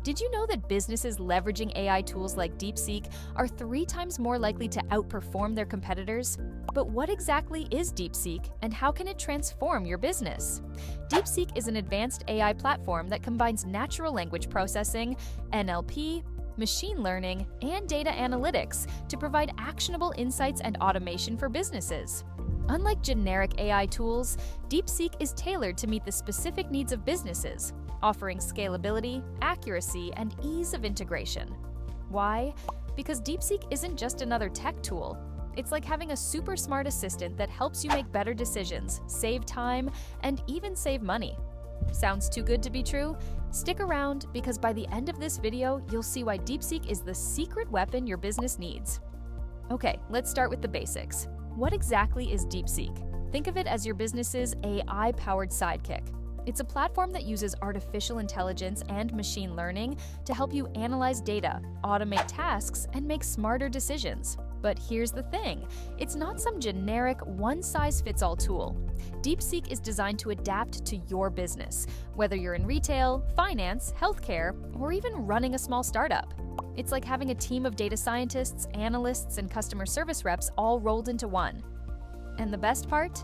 Did you know that businesses leveraging AI tools like DeepSeek are 3 times more likely to outperform their competitors? But what exactly is DeepSeek and how can it transform your business? DeepSeek is an advanced AI platform that combines natural language processing, NLP, machine learning, and data analytics to provide actionable insights and automation for businesses. Unlike generic AI tools, DeepSeek is tailored to meet the specific needs of businesses, offering scalability, accuracy, and ease of integration. Why? Because DeepSeek isn't just another tech tool. It's like having a super smart assistant that helps you make better decisions, save time, and even save money. Sounds too good to be true? Stick around, because by the end of this video, you'll see why DeepSeek is the secret weapon your business needs. Okay, let's start with the basics. What exactly is DeepSeek? Think of it as your business's AI-powered sidekick. It's a platform that uses artificial intelligence and machine learning to help you analyze data, automate tasks, and make smarter decisions. But here's the thing, it's not some generic one-size-fits-all tool. DeepSeek is designed to adapt to your business, whether you're in retail, finance, healthcare, or even running a small startup. It's like having a team of data scientists, analysts, and customer service reps all rolled into one. And the best part?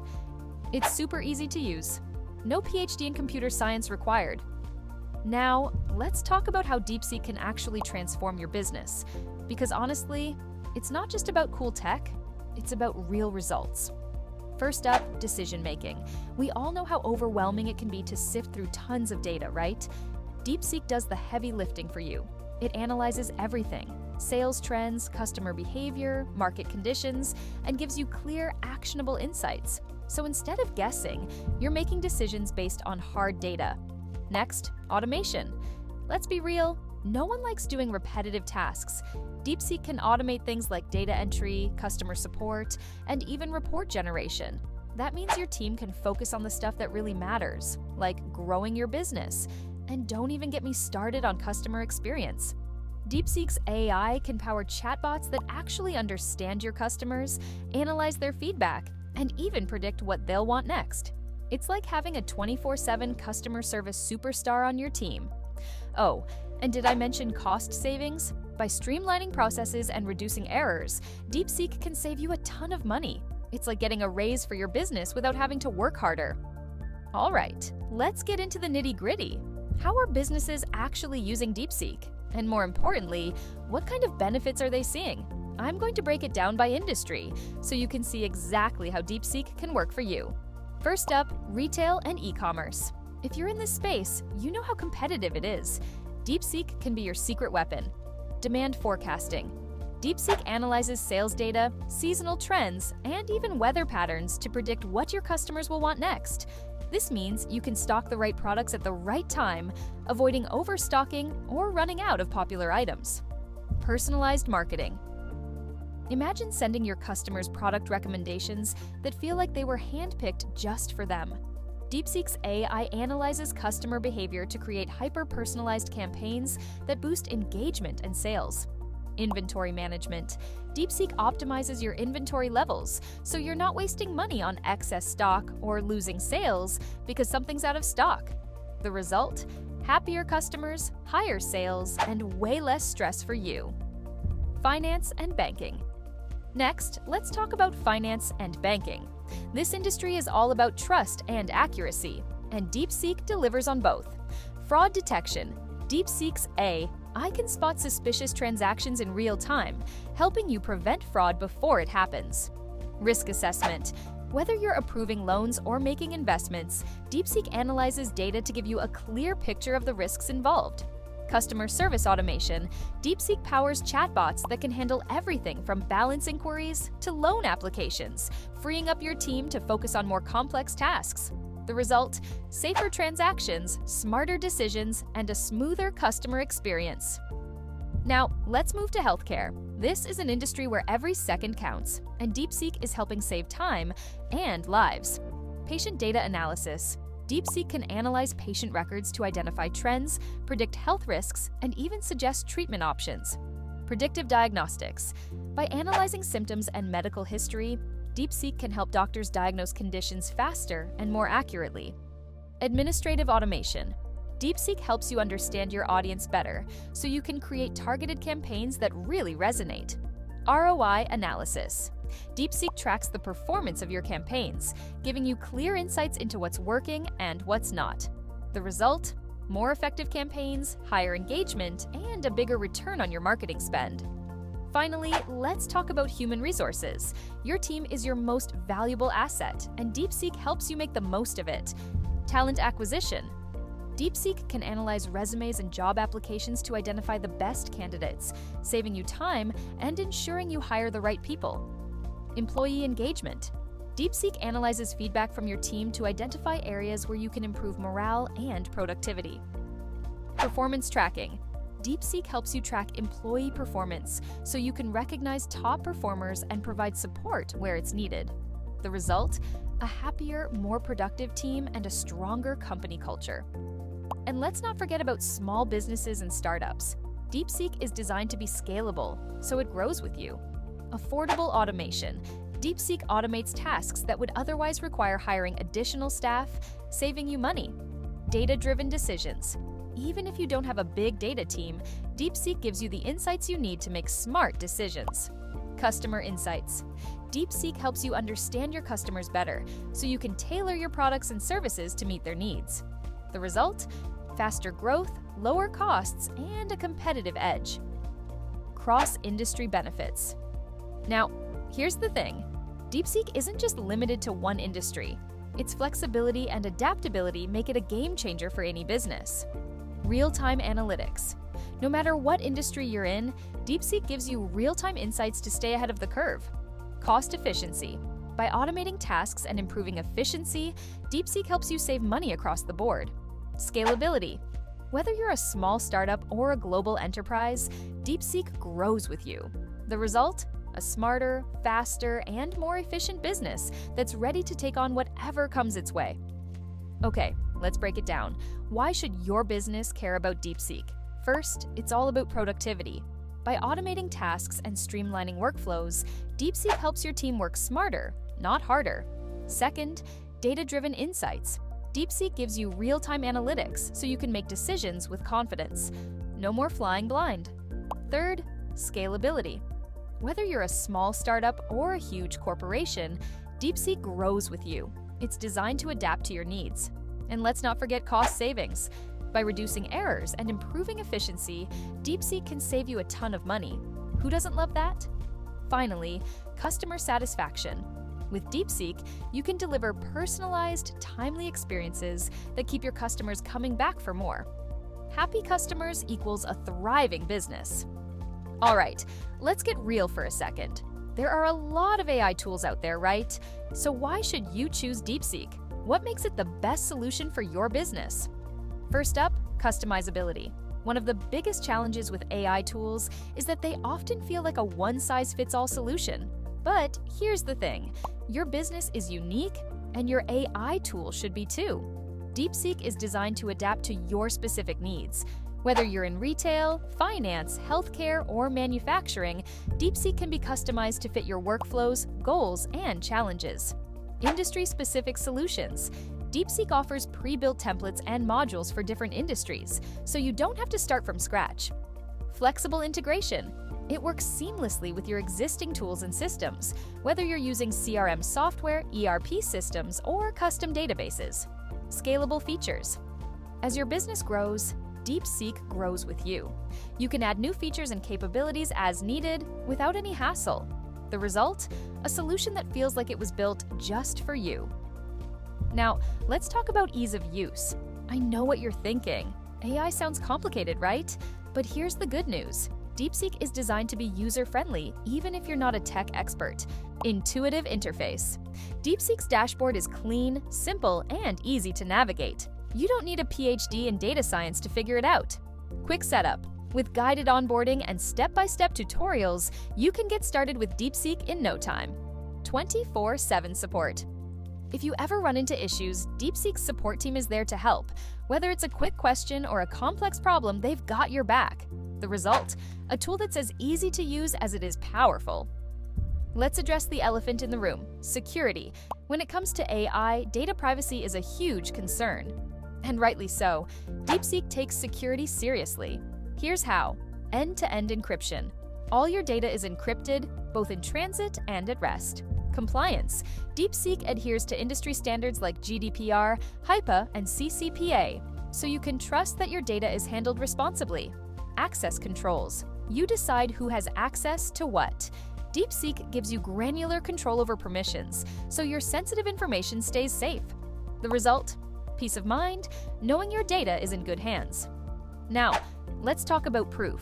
It's super easy to use. No PhD in computer science required. Now, let's talk about how DeepSeek can actually transform your business. Because honestly, it's not just about cool tech, it's about real results. First up, decision-making. We all know how overwhelming it can be to sift through tons of data, right? DeepSeek does the heavy lifting for you. It analyzes everything: sales trends, customer behavior, market conditions, and gives you clear, actionable insights. So instead of guessing, you're making decisions based on hard data. Next, automation. Let's be real, no one likes doing repetitive tasks. DeepSeek can automate things like data entry, customer support, and even report generation. That means your team can focus on the stuff that really matters, like growing your business. And don't even get me started on customer experience. DeepSeek's AI can power chatbots that actually understand your customers, analyze their feedback, and even predict what they'll want next. It's like having a 24/7 customer service superstar on your team. Oh, and did I mention cost savings? By streamlining processes and reducing errors, DeepSeek can save you a ton of money. It's like getting a raise for your business without having to work harder. All right, let's get into the nitty-gritty. How are businesses actually using DeepSeek? And more importantly, what kind of benefits are they seeing? I'm going to break it down by industry, so you can see exactly how DeepSeek can work for you. First up, retail and e-commerce. If you're in this space, you know how competitive it is. DeepSeek can be your secret weapon. Demand forecasting. DeepSeek analyzes sales data, seasonal trends, and even weather patterns to predict what your customers will want next. This means you can stock the right products at the right time, avoiding overstocking or running out of popular items. Personalized marketing. Imagine sending your customers product recommendations that feel like they were handpicked just for them. DeepSeek's AI analyzes customer behavior to create hyper-personalized campaigns that boost engagement and sales. Inventory management. DeepSeek optimizes your inventory levels, so you're not wasting money on excess stock or losing sales because something's out of stock. The result? Happier customers, higher sales, and way less stress for you. Finance and banking. Next, let's talk about finance and banking. This industry is all about trust and accuracy, and DeepSeek delivers on both. Fraud detection. DeepSeek's AI can spot suspicious transactions in real time, helping you prevent fraud before it happens. Risk assessment. Whether you're approving loans or making investments, DeepSeek analyzes data to give you a clear picture of the risks involved. Customer service automation. DeepSeek powers chatbots that can handle everything from balance inquiries to loan applications, freeing up your team to focus on more complex tasks. The result? Safer transactions, smarter decisions, and a smoother customer experience. Now, let's move to healthcare. This is an industry where every second counts, and DeepSeek is helping save time and lives. Patient data analysis. DeepSeek can analyze patient records to identify trends, predict health risks, and even suggest treatment options. Predictive diagnostics. By analyzing symptoms and medical history, DeepSeek can help doctors diagnose conditions faster and more accurately. Administrative automation. DeepSeek helps you understand your audience better, so you can create targeted campaigns that really resonate. ROI analysis. DeepSeek tracks the performance of your campaigns, giving you clear insights into what's working and what's not. The result? More effective campaigns, higher engagement, and a bigger return on your marketing spend. Finally, let's talk about human resources. Your team is your most valuable asset, and DeepSeek helps you make the most of it. Talent acquisition. DeepSeek can analyze resumes and job applications to identify the best candidates, saving you time and ensuring you hire the right people. Employee engagement. DeepSeek analyzes feedback from your team to identify areas where you can improve morale and productivity. Performance tracking. DeepSeek helps you track employee performance so you can recognize top performers and provide support where it's needed. The result? A happier, more productive team and a stronger company culture. And let's not forget about small businesses and startups. DeepSeek is designed to be scalable, so it grows with you. Affordable automation. DeepSeek automates tasks that would otherwise require hiring additional staff, saving you money. Data-driven decisions. Even if you don't have a big data team, DeepSeek gives you the insights you need to make smart decisions. Customer insights. DeepSeek helps you understand your customers better, so you can tailor your products and services to meet their needs. The result? Faster growth, lower costs, and a competitive edge. Cross-industry benefits. Now, here's the thing. DeepSeek isn't just limited to one industry. Its flexibility and adaptability make it a game changer for any business. Real-time analytics. No matter what industry you're in, DeepSeek gives you real-time insights to stay ahead of the curve. Cost efficiency. By automating tasks and improving efficiency, DeepSeek helps you save money across the board. Scalability. Whether you're a small startup or a global enterprise, DeepSeek grows with you. The result? A smarter, faster, and more efficient business that's ready to take on whatever comes its way. Okay, let's break it down. Why should your business care about DeepSeek? First, it's all about productivity. By automating tasks and streamlining workflows, DeepSeek helps your team work smarter, not harder. Second, data-driven insights. DeepSeek gives you real-time analytics so you can make decisions with confidence. No more flying blind. Third, scalability. Whether you're a small startup or a huge corporation, DeepSeek grows with you. It's designed to adapt to your needs. And let's not forget cost savings. By reducing errors and improving efficiency, DeepSeek can save you a ton of money. Who doesn't love that? Finally, customer satisfaction. With DeepSeek, you can deliver personalized, timely experiences that keep your customers coming back for more. Happy customers equals a thriving business. All right, let's get real for a second. There are a lot of AI tools out there, right? So why should you choose DeepSeek? What makes it the best solution for your business? First up, customizability. One of the biggest challenges with AI tools is that they often feel like a one-size-fits-all solution. But here's the thing, your business is unique, and your AI tool should be too. DeepSeek is designed to adapt to your specific needs. Whether you're in retail, finance, healthcare, or manufacturing, DeepSeek can be customized to fit your workflows, goals, and challenges. Industry-specific solutions. DeepSeek offers pre-built templates and modules for different industries, so you don't have to start from scratch. Flexible integration. It works seamlessly with your existing tools and systems, whether you're using CRM software, ERP systems, or custom databases. Scalable features. As your business grows, DeepSeek grows with you. You can add new features and capabilities as needed without any hassle. The result? A solution that feels like it was built just for you. Now, let's talk about ease of use. I know what you're thinking. AI sounds complicated, right? But here's the good news. DeepSeek is designed to be user-friendly, even if you're not a tech expert. Intuitive interface. DeepSeek's dashboard is clean, simple, and easy to navigate. You don't need a PhD in data science to figure it out. Quick setup. With guided onboarding and step-by-step tutorials, you can get started with DeepSeek in no time. 24/7 support. If you ever run into issues, DeepSeek's support team is there to help. Whether it's a quick question or a complex problem, they've got your back. The result? A tool that's as easy to use as it is powerful. Let's address the elephant in the room, security. When it comes to AI, data privacy is a huge concern. And rightly so. DeepSeek takes security seriously. Here's how. End-to-end encryption. All your data is encrypted, both in transit and at rest. Compliance. DeepSeek adheres to industry standards like GDPR, HIPAA, and CCPA, so you can trust that your data is handled responsibly. Access controls. You decide who has access to what. DeepSeek gives you granular control over permissions, so your sensitive information stays safe. The result? Peace of mind, knowing your data is in good hands. Now, let's talk about proof.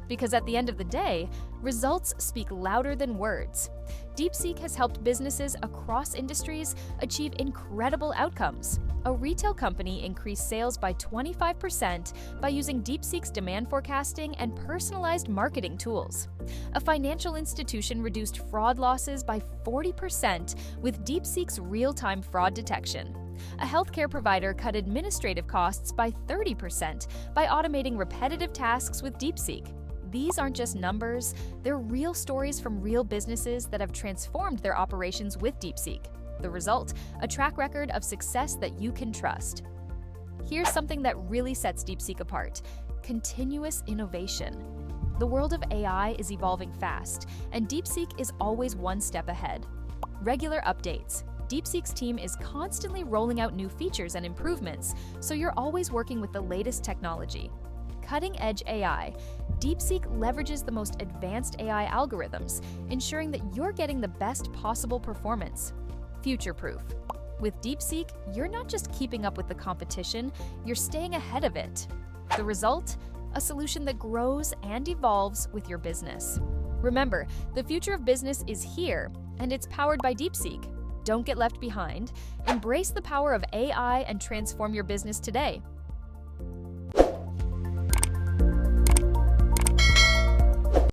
Because at the end of the day, results speak louder than words. DeepSeek has helped businesses across industries achieve incredible outcomes. A retail company increased sales by 25% by using DeepSeek's demand forecasting and personalized marketing tools. A financial institution reduced fraud losses by 40% with DeepSeek's real-time fraud detection. A healthcare provider cut administrative costs by 30% by automating repetitive tasks with DeepSeek. These aren't just numbers, they're real stories from real businesses that have transformed their operations with DeepSeek. The result, a track record of success that you can trust. Here's something that really sets DeepSeek apart: continuous innovation. The world of AI is evolving fast, and DeepSeek is always one step ahead. Regular updates. DeepSeek's team is constantly rolling out new features and improvements, so you're always working with the latest technology. Cutting-edge AI. DeepSeek leverages the most advanced AI algorithms, ensuring that you're getting the best possible performance. Future-proof. With DeepSeek, you're not just keeping up with the competition, you're staying ahead of it. The result? A solution that grows and evolves with your business. Remember, the future of business is here, and it's powered by DeepSeek. Don't get left behind. Embrace the power of AI and transform your business today.